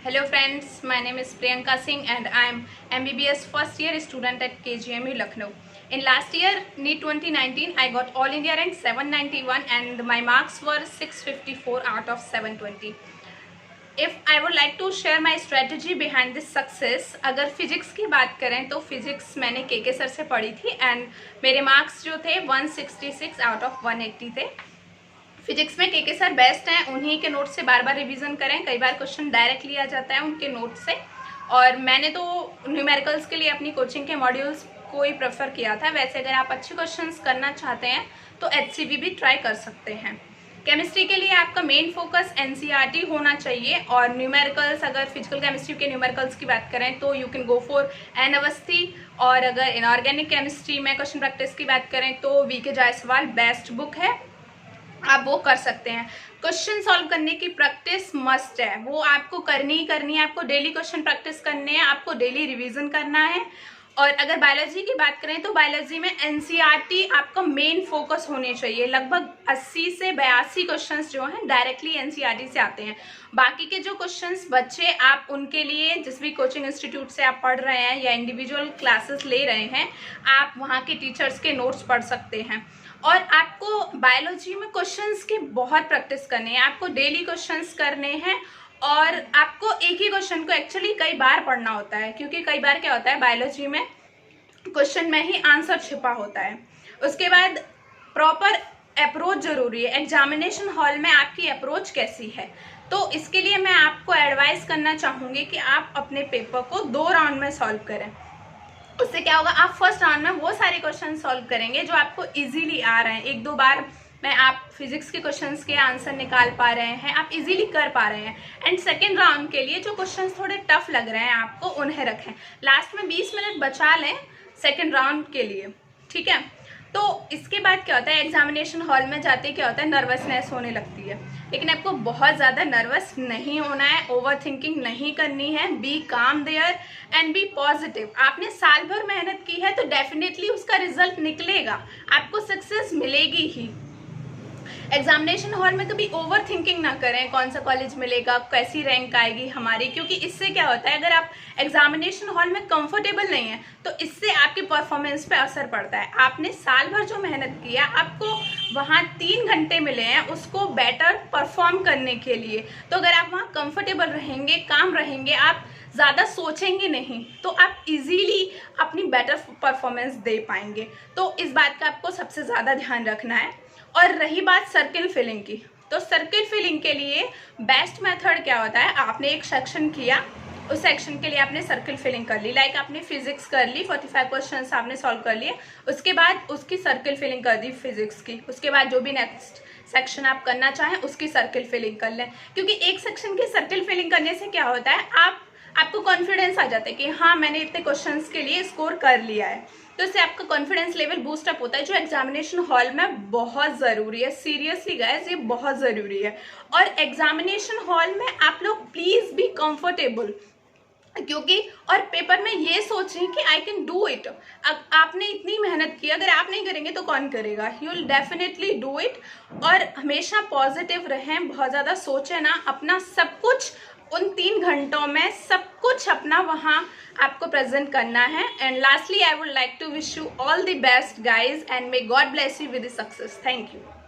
Hello friends, my name is Priyanka Singh and I am MBBS first year student at KGMU Lucknow. In last year, NEET 2019, I got All India rank 791 and my marks were 654 out of 720. If I would like to share my strategy behind this success, अगर physics की बात करें तो physics मैंने के sir से पढ़ी थी एंड मेरे मार्क्स जो थे 166 आउट ऑफ 180 थे। फिजिक्स में के सर बेस्ट हैं, उन्हीं के नोट से बार बार रिवीजन करें, कई बार क्वेश्चन डायरेक्ट लिया जाता है उनके नोट से। और मैंने तो न्यूमेरिकल्स के लिए अपनी कोचिंग के मॉड्यूल्स को ही प्रेफर किया था। वैसे अगर आप अच्छे क्वेश्चंस करना चाहते हैं तो HCV भी ट्राई कर सकते हैं। केमिस्ट्री के लिए आपका मेन फोकस NCERT होना चाहिए और न्यूमेरिकल्स, अगर फिजिकल केमिस्ट्री के न्यूमेरिकल्स की बात करें तो you can go for N Awasthi, और अगर इनऑर्गेनिक केमिस्ट्री में क्वेश्चन प्रैक्टिस की बात करें तो VK जायसवाल बेस्ट बुक है, आप वो कर सकते हैं। क्वेश्चन सॉल्व करने की प्रैक्टिस मस्ट है, वो आपको करनी ही करनी है। आपको डेली क्वेश्चन प्रैक्टिस करने हैं, आपको डेली रिवीजन करना है। और अगर बायोलॉजी की बात करें तो बायोलॉजी में NCERT आपका मेन फोकस होने चाहिए। लगभग 80 से 82 क्वेश्चंस जो हैं डायरेक्टली NCERT से आते हैं। बाकी के जो क्वेश्चंस बच्चे आप उनके लिए जिस भी कोचिंग इंस्टीट्यूट से आप पढ़ रहे हैं या इंडिविजुअल क्लासेस ले रहे हैं, आप वहाँ के टीचर्स के नोट्स पढ़ सकते हैं। और आपको बायोलॉजी में क्वेश्चंस की बहुत प्रैक्टिस करनी है, आपको डेली क्वेश्चंस करने हैं और आपको एक ही क्वेश्चन को एक्चुअली कई बार पढ़ना होता है, क्योंकि कई बार क्या होता है बायोलॉजी में क्वेश्चन में ही आंसर छिपा होता है। उसके बाद प्रॉपर अप्रोच जरूरी है। एग्जामिनेशन हॉल में आपकी अप्रोच कैसी है, तो इसके लिए मैं आपको एडवाइस करना चाहूँगी कि आप अपने पेपर को 2 राउंड में सॉल्व करें। उससे क्या होगा, आप फर्स्ट राउंड में वो सारे क्वेश्चन सॉल्व करेंगे जो आपको इजीली आ रहे हैं। 1-2 बार में आप फिजिक्स के क्वेश्चंस के आंसर निकाल पा रहे हैं, आप इजीली कर पा रहे हैं। एंड सेकेंड राउंड के लिए जो क्वेश्चंस थोड़े टफ लग रहे हैं आपको, उन्हें रखें। लास्ट में 20 मिनट बचा लें सेकेंड राउंड के लिए, ठीक है। तो इसके बाद क्या होता है, एग्जामिनेशन हॉल में जाते क्या होता है, नर्वसनेस होने लगती है। लेकिन आपको बहुत ज़्यादा नर्वस नहीं होना है, ओवर थिंकिंग नहीं करनी है। बी काम देयर एंड बी पॉजिटिव। आपने साल भर मेहनत की है तो डेफिनेटली उसका रिजल्ट निकलेगा, आपको सक्सेस मिलेगी ही। एग्जामिनेशन हॉल में कभी ओवर थिंकिंग ना करें, कौन सा कॉलेज मिलेगा, कैसी रैंक आएगी हमारी, क्योंकि इससे क्या होता है, अगर आप एग्जामिनेशन हॉल में कंफर्टेबल नहीं है तो इससे आपकी परफॉर्मेंस पे असर पड़ता है। आपने साल भर जो मेहनत किया, आपको वहाँ 3 घंटे मिले हैं उसको बेटर परफॉर्म करने के लिए। तो अगर आप वहाँ कंफर्टेबल रहेंगे, काम रहेंगे, आप ज़्यादा सोचेंगे नहीं, तो आप इजीली अपनी बेटर परफॉर्मेंस दे पाएंगे। तो इस बात का आपको सबसे ज़्यादा ध्यान रखना है। और रही बात सर्किल फिलिंग की, तो सर्किल फिलिंग के लिए बेस्ट मेथड क्या होता है, आपने एक सेक्शन किया, उस सेक्शन के लिए आपने सर्किल फिलिंग कर ली। लाइक आपने फिजिक्स कर ली, 45 क्वेश्चंस आपने सॉल्व कर लिए, उसके बाद उसकी सर्किल फिलिंग कर दी फिजिक्स की। उसके बाद जो भी नेक्स्ट सेक्शन आप करना चाहें उसकी सर्किल फिलिंग कर लें, क्योंकि एक सेक्शन की सर्किल फिलिंग करने से क्या होता है, आपको कॉन्फिडेंस आ जाता है कि हाँ मैंने इतने क्वेश्चंस के लिए स्कोर कर लिया है। तो इससे आपका कॉन्फिडेंस लेवल बूस्ट अप होता है, जो एग्जामिनेशन हॉल में बहुत ज़रूरी है। सीरियसली गाइस, ये बहुत ज़रूरी है। और एग्जामिनेशन हॉल में आप लोग प्लीज़ बी कंफर्टेबल, क्योंकि और पेपर में ये सोचें कि आई कैन डू इट। आपने इतनी मेहनत की, अगर आप नहीं करेंगे तो कौन करेगा। You will definitely do it. और हमेशा पॉजिटिव रहें, बहुत ज़्यादा सोचें ना, अपना सब कुछ उन 3 घंटों में सब कुछ अपना वहाँ आपको प्रेजेंट करना है। And lastly I would like to wish you all the best guys and may God bless you with success. Thank you.